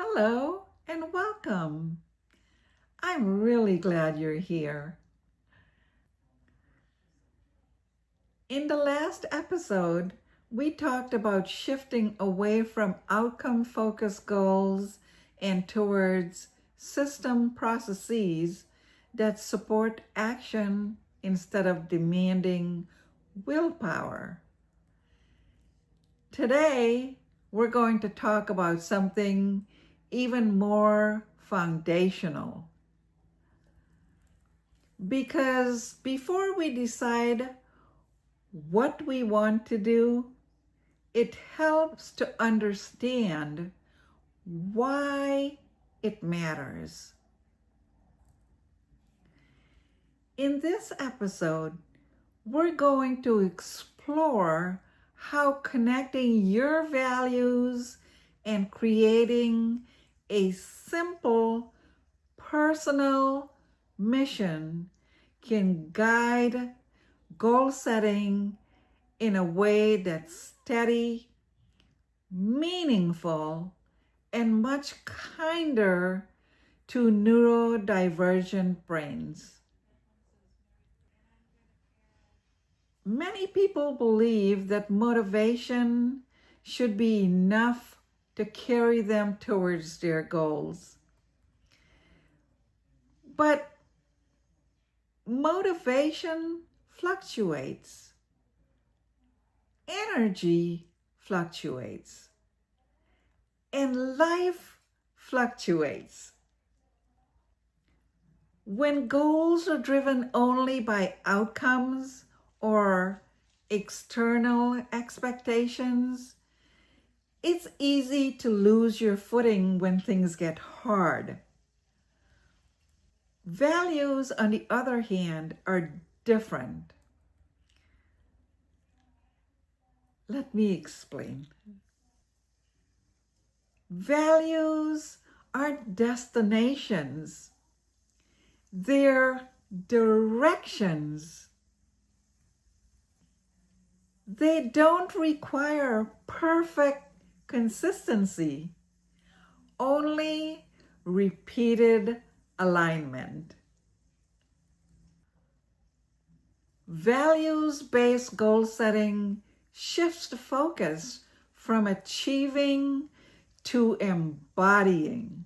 Hello and welcome. I'm really glad you're here. In the last episode, we talked about shifting away from outcome-focused goals and towards system processes that support action instead of demanding willpower. Today, we're going to talk about something even more foundational. Because before we decide what we want to do, it helps to understand why it matters. In this episode, we're going to explore how connecting your values and creating a simple personal mission can guide goal setting in a way that's steady, meaningful, and much kinder to neurodivergent brains. Many people believe that motivation should be enough to carry them towards their goals. But motivation fluctuates. Energy fluctuates. And life fluctuates. When goals are driven only by outcomes or external expectations, it's easy to lose your footing when things get hard. Values, on the other hand, are different. Let me explain. Values aren't destinations. They're directions. They don't require perfect consistency, only repeated alignment. Values-based goal setting shifts the focus from achieving to embodying.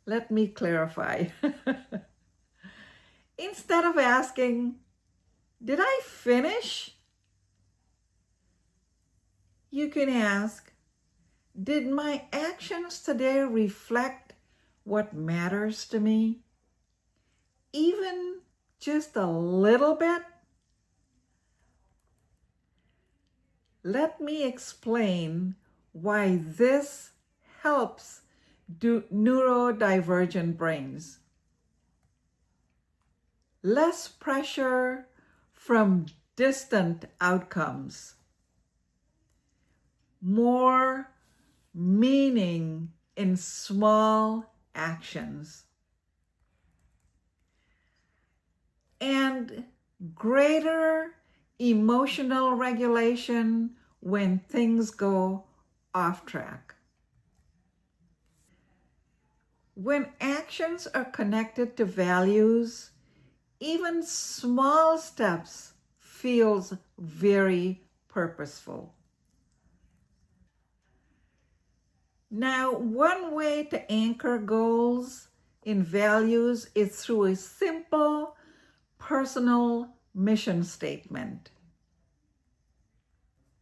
Let me clarify. Instead of asking, "Did I finish?" you can ask, "Did my actions today reflect what matters to me? Even just a little bit?" Let me explain why this helps neurodivergent brains. Less pressure from distant outcomes. More meaning in small actions. And greater emotional regulation when things go off track. When actions are connected to values, even small steps feels very purposeful. Now, one way to anchor goals in values is through a simple personal mission statement.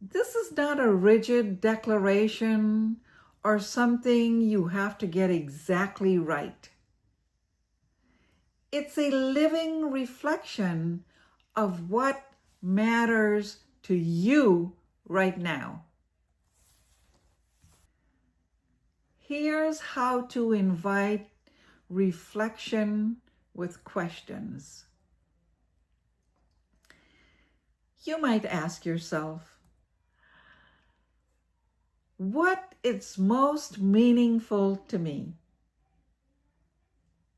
This is not a rigid declaration or something you have to get exactly right. It's a living reflection of what matters to you right now. Here's how to invite reflection with questions. You might ask yourself, what is most meaningful to me?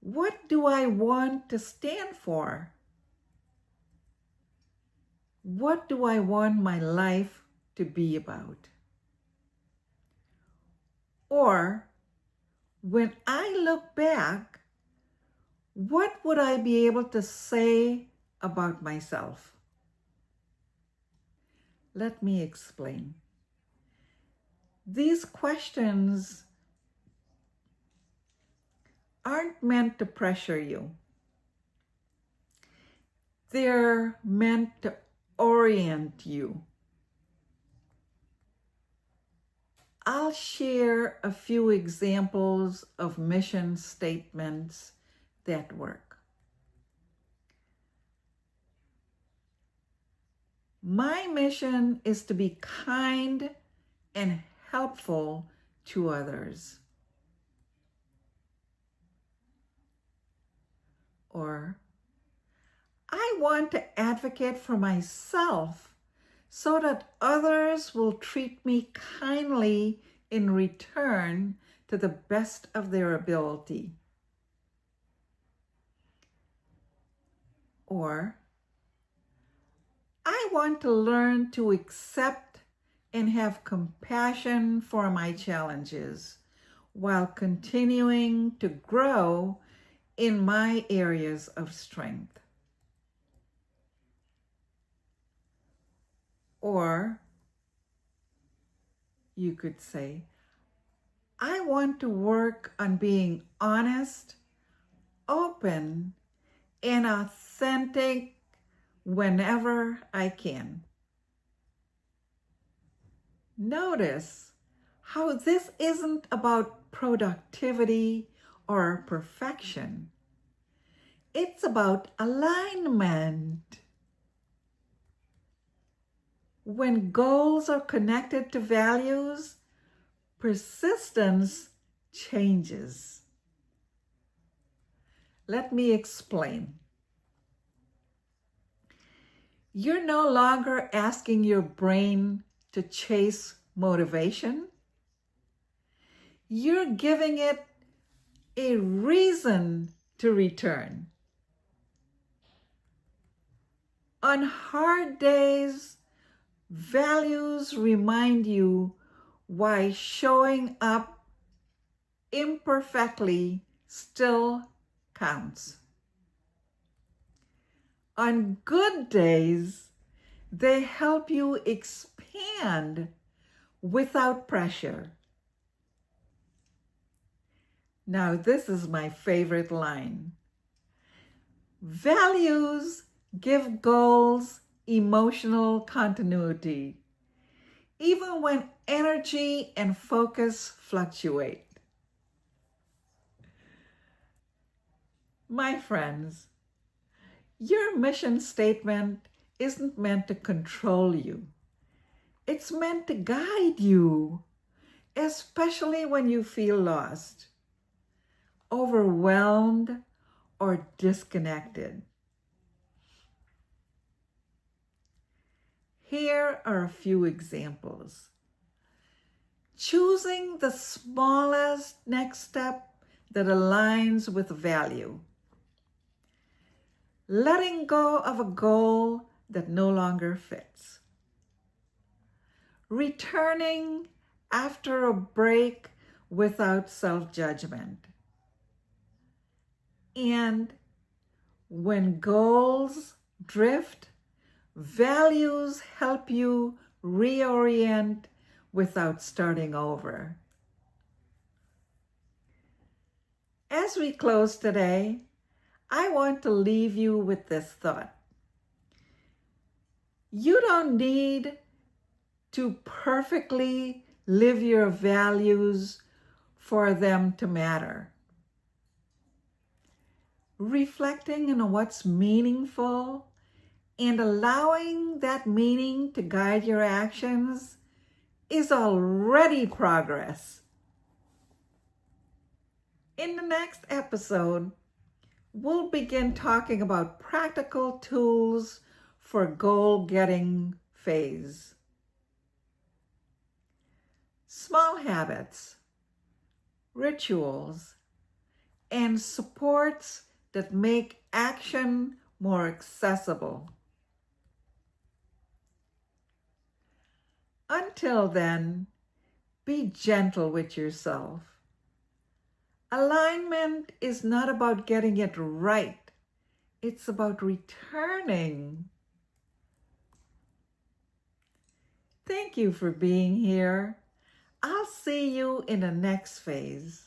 What do I want to stand for? What do I want my life to be about? Or, when I look back, what would I be able to say about myself? Let me explain. These questions aren't meant to pressure you. They're meant to orient you. I'll share a few examples of mission statements that work. My mission is to be kind and helpful to others. Or, I want to advocate for myself so that others will treat me kindly in return to the best of their ability. Or, I want to learn to accept and have compassion for my challenges while continuing to grow in my areas of strength. Or you could say, I want to work on being honest, open, and authentic whenever I can. Notice how this isn't about productivity or perfection. It's about alignment. When goals are connected to values, persistence changes. Let me explain. You're no longer asking your brain to chase motivation. You're giving it a reason to return. On hard days, values remind you why showing up imperfectly still counts. On good days, they help you expand without pressure. Now, this is my favorite line. Values give goals emotional continuity, even when energy and focus fluctuate. My friends, your mission statement isn't meant to control you. It's meant to guide you, especially when you feel lost, overwhelmed, or disconnected. Here are a few examples. Choosing the smallest next step that aligns with value. Letting go of a goal that no longer fits. Returning after a break without self-judgment. And when goals drift, values help you reorient without starting over. As we close today, I want to leave you with this thought. You don't need to perfectly live your values for them to matter. Reflecting on what's meaningful and allowing that meaning to guide your actions is already progress. In the next episode, we'll begin talking about practical tools for goal-getting phase. Small habits, rituals, and supports that make action more accessible. Until then, Be gentle with yourself. Alignment is not about getting it right. It's about returning. Thank you for being here. I'll see you in the next phase.